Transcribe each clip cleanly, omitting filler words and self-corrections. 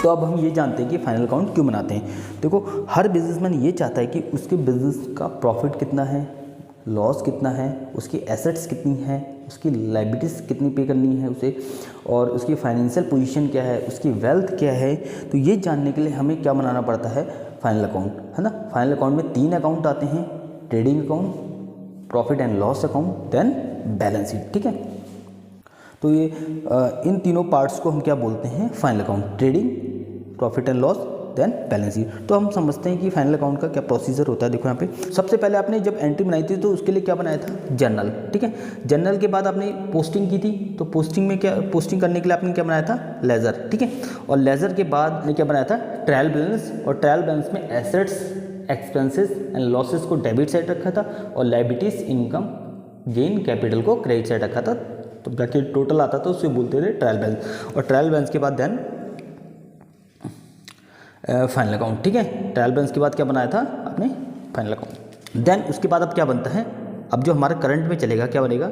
तो अब हम ये जानते हैं कि फाइनल अकाउंट क्यों बनाते हैं। देखो, हर बिजनेसमैन ये चाहता है कि उसके बिजनेस का प्रॉफिट कितना है, लॉस कितना है, उसकी एसेट्स कितनी है, उसकी लायबिलिटीज़ कितनी पे करनी है उसे, और उसकी फाइनेंशियल पोजीशन क्या है, उसकी वेल्थ क्या है। तो ये जानने के लिए हमें क्या बनाना पड़ता है, फाइनल अकाउंट, है ना। फाइनल अकाउंट में 3 अकाउंट आते हैं, trading account, profit and loss account, then balance sheet, ठीक है। तो ये इन तीनों पार्ट्स को हम क्या बोलते हैं, final account, trading, profit and loss, then balance sheet. तो हम समझते हैं कि फाइनल अकाउंट का क्या प्रोसीजर होता है। देखो यहाँ पे सबसे पहले आपने जब एंट्री बनाई थी तो उसके लिए क्या बनाया था, जर्नल, ठीक है। जर्नल के बाद आपने पोस्टिंग की थी, तो पोस्टिंग में क्या, पोस्टिंग करने के लिए आपने क्या बनाया था, लेजर, ठीक है। और लेजर के बाद आपने क्या बनाया था, ट्रायल बैलेंस, और ट्रायल बैलेंस में एसेट्स, एक्सपेंसेस एंड लॉसेस को डेबिट साइड रखा था, और लायबिलिटीज, इनकम, गेन, कैपिटल को क्रेडिट साइड रखा था। तो जाके टोटल आता था, उससे बोलते थे ट्रायल बैलेंस। और ट्रायल बैलेंस के बाद देन फाइनल अकाउंट, ठीक है। ट्रायल बैलेंस के बाद क्या बनाया था आपने, फाइनल अकाउंट। देन उसके बाद अब क्या बनता है, अब जो हमारा करंट में चलेगा क्या बनेगा,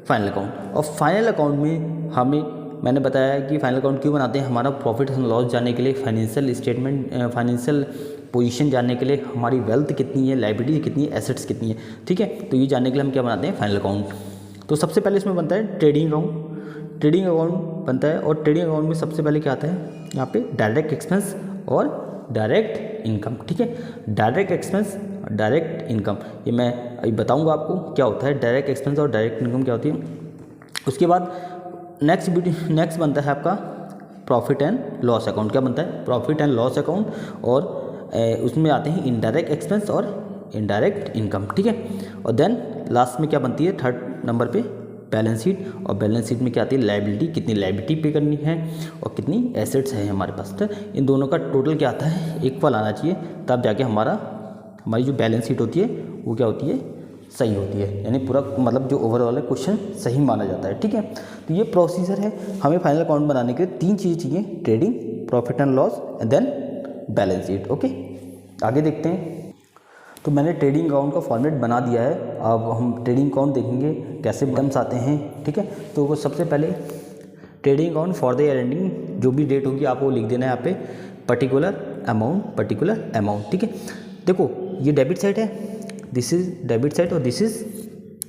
फाइनल अकाउंट। और फाइनल अकाउंट में हमें, मैंने बताया कि फाइनल अकाउंट क्यों बनाते हैं, हमारा प्रॉफिट एंड लॉस जानने के लिए, फाइनेंशियल स्टेटमेंट, फाइनेंशियल पोजीशन जानने के लिए, हमारी वेल्थ कितनी है, लायबिलिटी कितनी है, एसेट्स कितनी है, ठीक है। तो ये जानने के लिए हम क्या बनाते हैं, फाइनल अकाउंट। तो सबसे पहले इसमें बनता है ट्रेडिंग अकाउंट, ट्रेडिंग अकाउंट बनता है। और ट्रेडिंग अकाउंट में सबसे पहले क्या आता है, यहाँ पे डायरेक्ट एक्सपेंस और डायरेक्ट इनकम, ठीक है। डायरेक्ट एक्सपेंस और डायरेक्ट इनकम, ये मैं अभी बताऊंगा आपको क्या होता है डायरेक्ट एक्सपेंस और डायरेक्ट इनकम क्या होती है। उसके बाद नेक्स्ट बनता है आपका प्रॉफिट एंड लॉस अकाउंट। क्या बनता है, प्रॉफिट एंड लॉस अकाउंट, और उसमें आते हैं इनडायरेक्ट एक्सपेंस और इनडायरेक्ट इनकम, ठीक है। और देन लास्ट में क्या बनती है, थर्ड नंबर पे बैलेंस शीट। और बैलेंस शीट में क्या आती है, लायबिलिटी, कितनी लायबिलिटी पे करनी है और कितनी एसेट्स है हमारे पास। तो इन दोनों का टोटल क्या आता है, इक्वल आना चाहिए, तब जाके हमारी जो बैलेंस शीट होती है वो क्या होती है, सही होती है, यानी पूरा मतलब जो ओवरऑल है क्वेश्चन सही माना जाता है, ठीक है। तो ये प्रोसीजर है, हमें फाइनल अकाउंट बनाने के लिए 3 चीज़ें चाहिए, trading, profit and loss, and then balance sheet, okay. आगे देखते हैं। तो मैंने ट्रेडिंग अकाउंट का फॉर्मेट बना दिया है, अब हम ट्रेडिंग अकाउंट देखेंगे कैसे टर्म्स आते हैं, ठीक है। तो वो सबसे पहले trading account for the year ending, जो भी डेट होगी आपको लिख देना है यहाँ पे, पर्टिकुलर अमाउंट, ठीक है। देखो ये डेबिट साइड है, दिस इज डेबिट साइड और दिस इज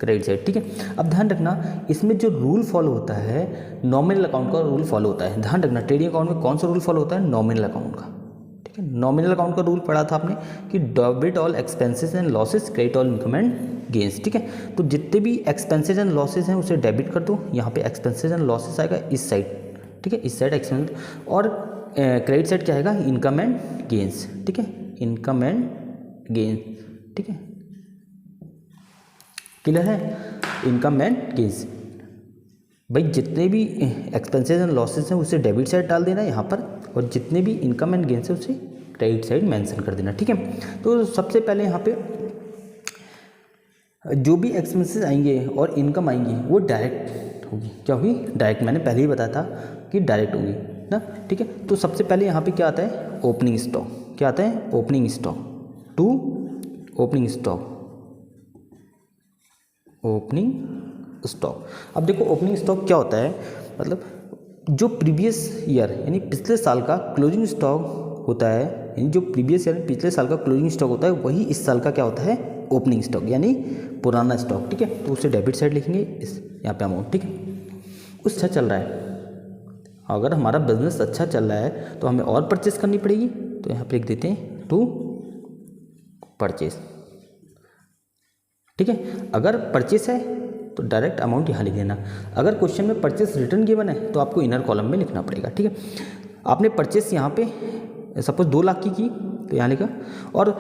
क्रेडिट साइड, ठीक है। अब ध्यान रखना, इसमें जो रूल फॉलो होता है नॉमिनल अकाउंट का रूल फॉलो होता है। ध्यान रखना ट्रेडिंग अकाउंट में कौन सा रूल फॉलो होता है, नॉमिनल अकाउंट का, ठीक है। नॉमिनल अकाउंट का रूल पढ़ा था आपने कि debit all expenses and losses, credit all income and gains, ठीक है। तो जितने भी एक्सपेंसेस एंड लॉसेस हैं उसे डेबिट कर दो, यहाँ पे एक्सपेंसेस एंड लॉसेस आएगा इस साइड, ठीक है, इस साइड एक्सपेंस, और क्रेडिट साइड क्या आएगा, इनकम एंड गेन्स, ठीक है, इनकम एंड गेन्स, ठीक है, क्लियर है, इनकम एंड गेन्स। भाई जितने भी एक्सपेंसेस एंड लॉसेस हैं उसे डेबिट साइड डाल देना यहाँ पर, और जितने भी इनकम एंड गेन्स है उसे क्रेडिट साइड मेंशन कर देना, ठीक है। तो सबसे पहले यहाँ पे जो भी एक्सपेंसेस आएंगे और इनकम आएंगी वो डायरेक्ट होगी, क्या होगी, डायरेक्ट, मैंने पहले ही बताया था कि डायरेक्ट होगी ना, ठीक है। तो सबसे पहले यहाँ पे क्या आता है, ओपनिंग स्टॉक, क्या आता है, opening stock, to opening stock, opening stock. अब देखो ओपनिंग स्टॉक क्या होता है, मतलब जो प्रीवियस ईयर यानी पिछले साल का क्लोजिंग स्टॉक होता है, यानी जो प्रीवियस ईयर पिछले साल का क्लोजिंग स्टॉक होता है वही इस साल का क्या होता है, ओपनिंग स्टॉक, यानी पुराना स्टॉक, ठीक है। तो उसे डेबिट साइड लिखेंगे, इस यहाँ पे अमाउंट, ठीक है। अच्छा चल रहा है, अगर हमारा बिजनेस अच्छा चल रहा है तो हमें और परचेस करनी पड़ेगी, तो यहाँ पे लिख देते हैं टू परचेस, ठीक है। अगर परचेस है तो डायरेक्ट अमाउंट यहाँ लिख देना। अगर क्वेश्चन में परचेस रिटर्न गिवन है तो आपको इनर कॉलम में लिखना पड़ेगा, ठीक है। आपने परचेस यहाँ पे सपोज 2 लाख की तो यहाँ लिखा, और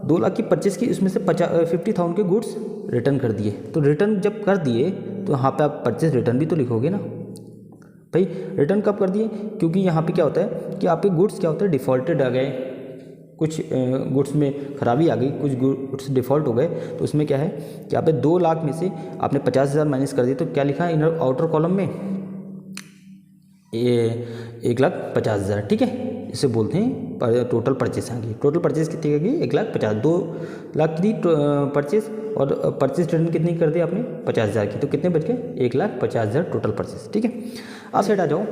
2 लाख की परचेस की, उसमें से 50,000 के गुड्स रिटर्न कर दिए, तो रिटर्न जब कर दिए तो यहाँ पे आप परचेस रिटर्न भी तो लिखोगे ना भाई। रिटर्न कब कर दिए, क्योंकि यहाँ पे क्या होता है कि आपके गुड्स क्या होता है, डिफ़ॉल्टेड आ गए, कुछ गुड्स में खराबी आ गई, कुछ गुड्स डिफ़ॉल्ट हो गए, तो उसमें क्या है कि आप 2 लाख में से आपने 50,000 माइनस कर दिए, तो क्या लिखा है इनर आउटर कॉलम में, ये 1,50,000, ठीक है। इसे बोलते हैं टोटल परचेस आ गई। टोटल परचेस कितनी आ गई, 1,50,000, 2 लाख की परचेस, और परचेस रिटर्न कितनी कर दी आपने, 50,000 की, तो कितने बच गए, 1,50,000 टोटल परचेस, ठीक है। आप साइड आ जाओ,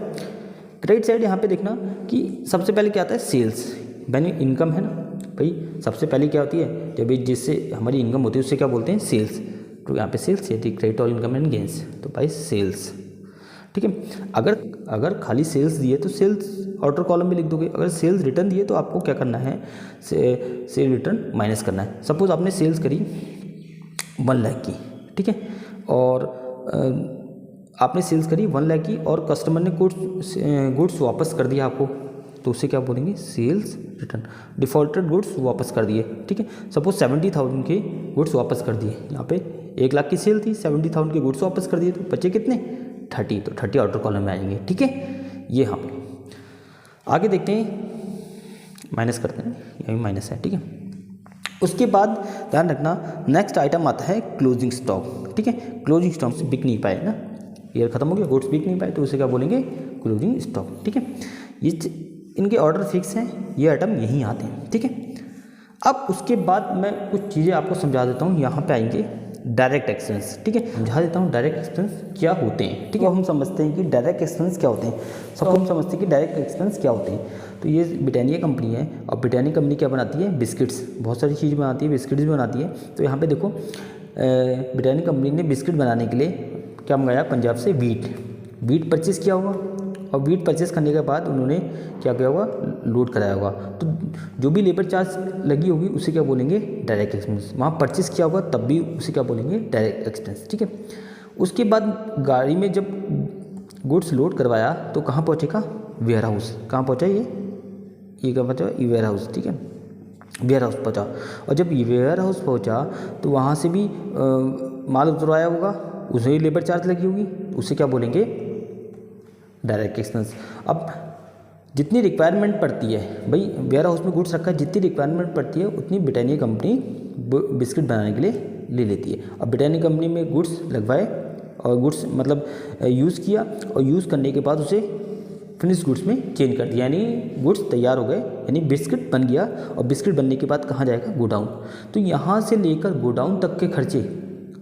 क्रेडिट साइड यहाँ पे देखना कि सबसे पहले क्या आता है, सेल्स, यानी इनकम है ना भाई, सबसे पहले क्या होती है, जब जिससे हमारी इनकम होती है उससे क्या बोलते हैं, सेल्स। तो यहाँ पे सेल्स ये थी, credit all income and gains, तो भाई सेल्स, ठीक है। अगर खाली सेल्स दिए तो सेल्स आउटर कॉलम में लिख दोगे, अगर सेल्स रिटर्न दिए तो आपको क्या करना है, सेल रिटर्न माइनस करना है। सपोज आपने सेल्स करी 1 लाख की, ठीक है, और आपने सेल्स करी 1 लाख की और कस्टमर ने गुड्स वापस कर दिया आपको, तो उसे क्या बोलेंगे, सेल्स रिटर्न। डिफॉल्टेड गुड्स वापस कर दिए, ठीक है, सपोज 70,000 के गुड्स वापस कर दिए, यहाँ पे 1 लाख की सेल थी, 70,000 के गुड्स वापस कर दिए, तो बचे कितने, 30, तो 30 आउटर कॉलम में आएंगे, ठीक है। ये हाँ, आगे देखते हैं, माइनस करते हैं, यही माइनस है, ठीक है। उसके बाद ध्यान रखना, नेक्स्ट आइटम आता है क्लोजिंग स्टॉक, ठीक है। क्लोजिंग स्टॉक से बिक नहीं पाए ना, ईयर खत्म हो गया, गुड्स बिक नहीं पाए, तो उसे क्या बोलेंगे, क्लोजिंग स्टॉक, ठीक है। ये इनके ऑर्डर फिक्स हैं, ये आइटम यहीं आते हैं, ठीक है। अब उसके बाद मैं कुछ चीज़ें आपको समझा देता हूँ, यहाँ पे आएंगे डायरेक्ट एक्सपेंस, ठीक है, समझा देता हूँ डायरेक्ट एक्सपेंस क्या होते हैं, ठीक है। हम समझते हैं कि डायरेक्ट एक्सपेंस क्या होते हैं, सब हम समझते हैं कि डायरेक्ट एक्सपेंस क्या होते हैं। तो ये ब्रिटानिया कंपनी है, और ब्रिटानिया कंपनी क्या बनाती है, बिस्किट्स, बहुत सारी चीज़ बनाती है, बिस्किट्स भी बनाती है। तो यहाँ पे देखो, ब्रिटानिया कंपनी ने बिस्किट बनाने के लिए क्या मंगाया, पंजाब से वीट परचेज़ किया होगा, और वीट परचेज़ करने के बाद उन्होंने क्या किया होगा, लोड कराया होगा, तो जो भी लेबर चार्ज लगी होगी उसे क्या बोलेंगे, डायरेक्ट एक्सपेंस। वहाँ परचेज़ किया होगा तब भी उसे क्या बोलेंगे, डायरेक्ट एक्सपेंस, ठीक है। उसके बाद गाड़ी में जब गुड्स लोड करवाया तो कहाँ पहुँचेगा, वेयर हाउस, कहाँ पहुँचा ये क्या पहुँचा, ये वेयर हाउस, ठीक है, वेयर हाउस पहुँचा। और जब ये वेयर हाउस पहुँचा तो वहाँ से भी माल उतरवाया होगा, उसे ही लेबर चार्ज लगी होगी, उसे क्या बोलेंगे, डायरेक्ट एक्सपेंस। अब जितनी रिक्वायरमेंट पड़ती है भाई, वेयर हाउस में गुड्स रखा है, जितनी रिक्वायरमेंट पड़ती है उतनी ब्रिटानिया कंपनी बिस्किट बनाने के लिए ले लेती है। अब ब्रिटानिया कंपनी में गुड्स लगवाए और गुड्स मतलब यूज़ किया, और यूज़ करने के बाद उसे फिनिश गुड्स में चेंज कर दिया, यानी गुड्स तैयार हो गए, यानी बिस्किट बन गया, और बिस्किट बनने के बाद कहाँ जाएगा, गोडाउन। तो यहाँ से लेकर गोडाउन तक के खर्चे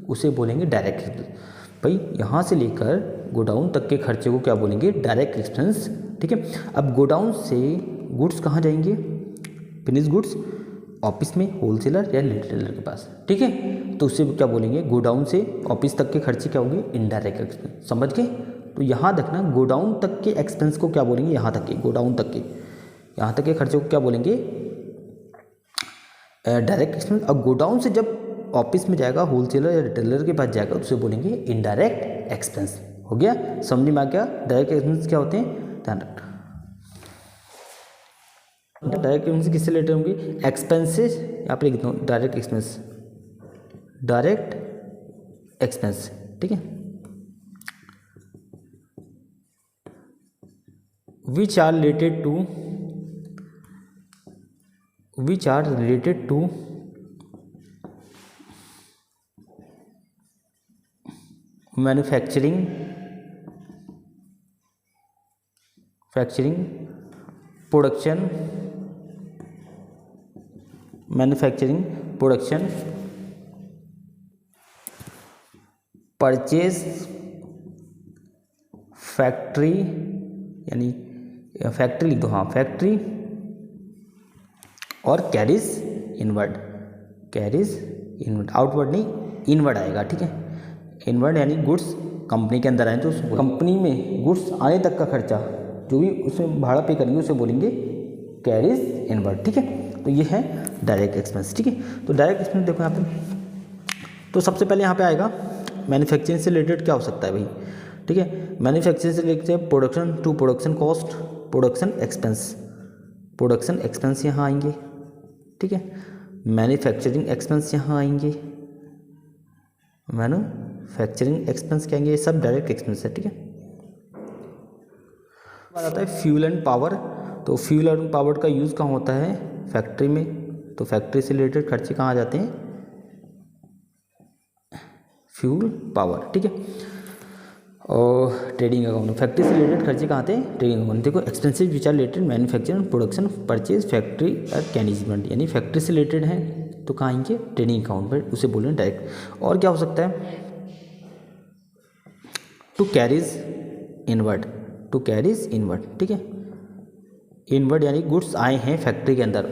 उसे बोलेंगे डायरेक्ट एक्सपेंस। भाई यहाँ से लेकर गोडाउन तक के खर्चे को क्या बोलेंगे, डायरेक्ट एक्सपेंस, ठीक है। अब गोडाउन से गुड्स कहाँ जाएंगे, फिनिश गुड्स ऑफिस में, होलसेलर या रिटेलर के पास, ठीक है। तो उससे क्या बोलेंगे, गोडाउन से ऑफिस तक के खर्चे क्या होंगे, इनडायरेक्ट एक्सपेंस, समझ गए। तो यहाँ देखना, गोडाउन तक के एक्सपेंस को क्या बोलेंगे, यहाँ तक के, गोडाउन तक के, यहाँ तक के खर्चे को क्या बोलेंगे, डायरेक्ट एक्सपेंस। अब गोडाउन से जब ऑफिस में जाएगा, होलसेलर या रिटेलर के पास जाएगा, तो उसे बोलेंगे इनडायरेक्ट एक्सपेंस। हो गया, समझ में आ गया डायरेक्ट एक्सपेंस क्या होते हैं, ध्यान रखना। डायरेक्ट एक्सपेंस किससे रिलेटेड होंगे, एक्सपेंसेस, यहाँ पर लिखता हूँ डायरेक्ट एक्सपेंस, डायरेक्ट एक्सपेंस, ठीक है। which are related to manufacturing, production, purchase, factory, यानी फैक्ट्री लिख दो, हाँ फैक्ट्री, और कैरीज इनवर्ड, आउटवर्ड नहीं, इनवर्ड आएगा, ठीक है। इनवर्ड यानी गुड्स कंपनी के अंदर आए, तो उस कंपनी में गुड्स आने तक का खर्चा जो भी उसमें भाड़ा पे करेंगे उसे बोलेंगे कैरीज इनवर्ड, ठीक है। तो ये है डायरेक्ट एक्सपेंस, ठीक है। तो डायरेक्ट एक्सपेंस देखो यहाँ पे, तो सबसे पहले यहाँ पे आएगा मैन्युफैक्चरिंग से रिलेटेड क्या हो सकता है भाई, ठीक है। मैन्युफैक्चरिंग से related production to production cost, production expense यहाँ आएंगे, ठीक है। मैन्युफैक्चरिंग एक्सपेंस यहाँ आएंगे, मैन्युफैक्चरिंग एक्सपेंस क्या आएंगे, ये सब डायरेक्ट एक्सपेंस है, ठीक है। बात आता है फ्यूल एंड पावर, तो फ्यूल एंड पावर का यूज़ कहाँ होता है, फैक्ट्री में, तो फैक्ट्री से रिलेटेड खर्चे कहाँ आ जाते हैं, फ्यूल पावर, ठीक है। और ट्रेडिंग अकाउंट, फैक्ट्री से रिलेटेड खर्चे कहाँ आते हैं, ट्रेडिंग अकाउंट। देखो expenses which are related manufacturing, production, purchase, factory और मैनेजमेंट, यानी फैक्ट्री से रिलेटेड है तो कहाँ आएंगे, ट्रेडिंग अकाउंट पर, उसे बोल रहे हैं डायरेक्ट। और क्या हो सकता है, to carriage inward, to carriage inward, ठीक है। इनवर्ड यानी गुड्स आए हैं फैक्ट्री के अंदर,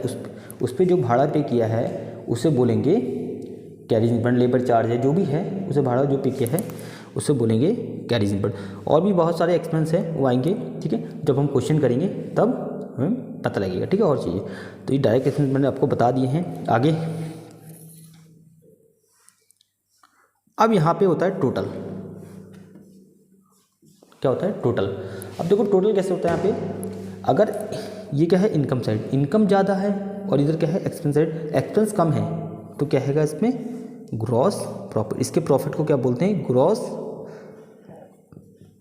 उस पर जो भाड़ा पे किया है उसे बोलेंगे कैरीज इनवर्ड। लेबर चार्ज है जो भी है उसे भाड़ा जो पे किया है उसे बोलेंगे कैरीज इनवर्ड। और भी बहुत सारे एक्सपेंस हैं वो आएंगे, ठीक है, जब हम क्वेश्चन करेंगे तब हमें पता लगेगा, ठीक है। और चीज़ें तो ये डायरेक्ट एक्सपेंस मैंने आपको बता दिए हैं। आगे अब यहाँ पे होता है टोटल। क्या होता है? टोटल। अब देखो टोटल कैसे होता है यहाँ पे, अगर ये क्या है इनकम साइड, इनकम ज़्यादा है और इधर क्या है एक्सपेंस साइड, एक्सपेंस कम है तो क्या है इसमें ग्रॉस प्रॉफिट। इसके प्रॉफिट को क्या बोलते हैं? ग्रॉस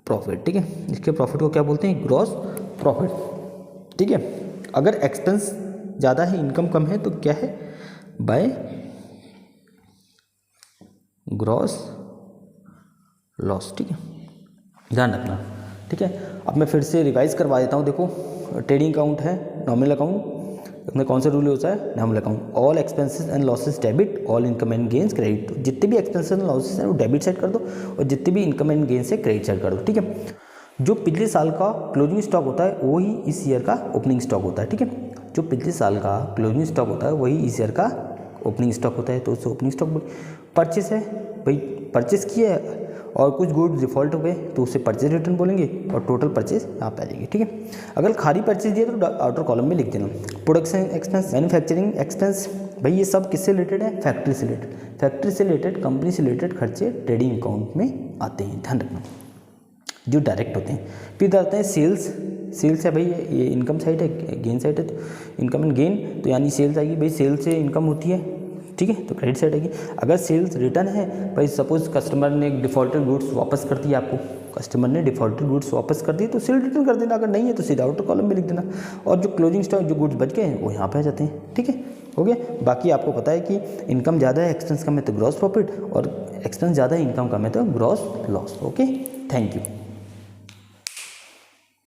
प्रॉफिट, ठीक है। इसके प्रॉफिट को क्या बोलते हैं? ग्रॉस प्रॉफिट, ठीक है। अगर एक्सपेंस ज़्यादा है इनकम कम है तो क्या है? बाय ग्रॉस लॉस, ठीक है, ध्यान रखना, ठीक है। अब मैं फिर से रिवाइज करवा देता हूँ। देखो ट्रेडिंग अकाउंट है, नॉमिनल अकाउंट, इसमें कौन सा रूल होता है? Nominal account. All expenses and losses debit, all income and gains credit. जितने भी एक्सपेंसेस एंड लॉसेस हैं वो डेबिट साइड कर दो और जितने भी इनकम एंड गेन्स है क्रेडिट साइड कर दो, ठीक है। जो पिछले साल का क्लोजिंग स्टॉक होता है वही इस ईयर का ओपनिंग स्टॉक होता है, ठीक है। जो पिछले साल का क्लोजिंग स्टॉक होता है वही इस ईयर का ओपनिंग स्टॉक होता है, तो उसे ओपनिंग स्टॉक। परचेस है भाई, परचेस किया है और कुछ गुड्स डिफॉल्ट हो गए तो उसे परचेज रिटर्न बोलेंगे और टोटल परचेज यहाँ पे आ जाएगी, ठीक है। अगर खाली परचेज दिया तो आउटर कॉलम में लिख देना। प्रोडक्शन एक्सपेंस, मैन्युफैक्चरिंग एक्सपेंस, भाई ये सब किससे रिलेटेड है? फैक्ट्री से रिलेटेड। फैक्ट्री से रिलेटेड, कंपनी से रिलेटेड खर्चे ट्रेडिंग अकाउंट में आते हैं, ध्यान रखना, जो डायरेक्ट होते हैं। फिर आते हैं सेल्स। सेल्स है भाई ये इनकम साइड है, गेन साइड है, तो इनकम एंड गेन तो यानी सेल्स आएगी भाई, सेल्स से इनकम होती है, ठीक है, तो क्रेडिट साइड आएगी। अगर सेल्स रिटर्न है भाई, सपोज कस्टमर ने डिफॉल्टेड गुड्स वापस कर दिया आपको, कस्टमर ने डिफॉल्टेड गुड्स वापस कर दिए तो सेल रिटर्न कर देना, अगर नहीं है तो सीधा आउटर कॉलम में लिख देना। और जो क्लोजिंग स्टॉक जो गुड्स बच गए हैं वो यहाँ पे आ जाते हैं, ठीक है, हो गया। बाकी आपको पता है कि इनकम ज़्यादा है एक्सपेंस कम है तो ग्रॉस प्रॉफिट, और एक्सपेंस ज़्यादा है इनकम कम है तो gross loss. Okay, thank you.